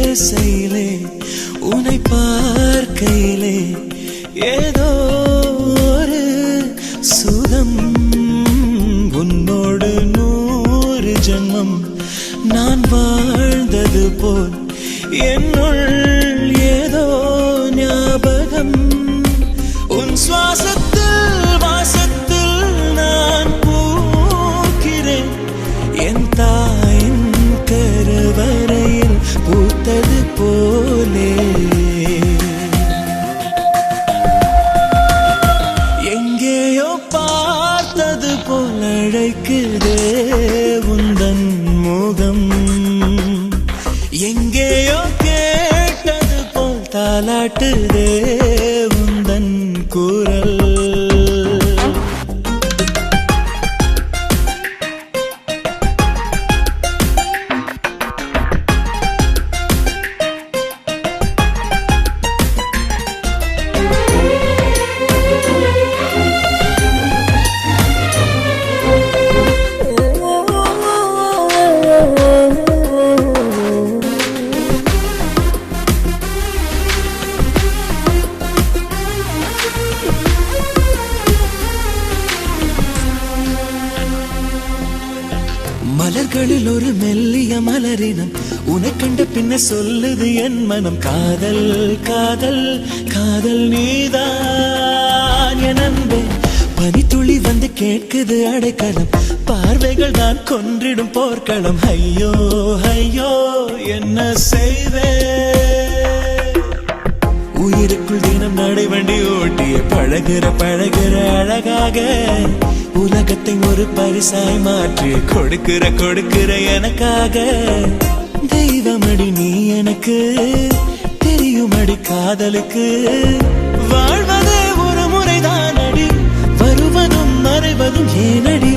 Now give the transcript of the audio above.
பேசையிலே உன்னை பார்க்கையிலே ஏதோ ஒரு சுகம் உன்னோடு 100 ஜென்மம் நான் வாழ்ந்தது போல் என்னுள் ஏதோ ஞாபகம் உன் சுவாசத்தில் வாசத்தில் நான் பூக்கிறேன் என் தாயின் கருவறையில் பூத்தது போலே எங்கேயோ பார்த்தது போல் அழைக்குதே உந்தன் முகம் எங்கேயோ கேட்டது போல் தாலாட்டுதே உந்தன் குரல் மலர்களில் ஒரு மெல்லிய மலரினம் உன்னை கண்ட பின்ன சொல்லுது என் மனம் காதல் காதல் காதல் நீதான் என் அன்பே பனித்துளி வந்து கேட்குது அடைக்கலம் பார்வைகள் தான் கொன்றிடும் போர்க்களம் ஐயோ ஐயோ என்ன செய்வே உயிருக்குள் தினம் நடைவண்டி ஓட்டிய பழகுற அழகாக உலகத்தை ஒரு பரிசாய் மாற்றி கொடுக்கிற எனக்காக தெய்வமடி நீ எனக்கு தெரியுமடி காதலுக்கு வாழ்வதே ஒரு முறைதான் அடி வருவதும் மறைவதும் ஏனடி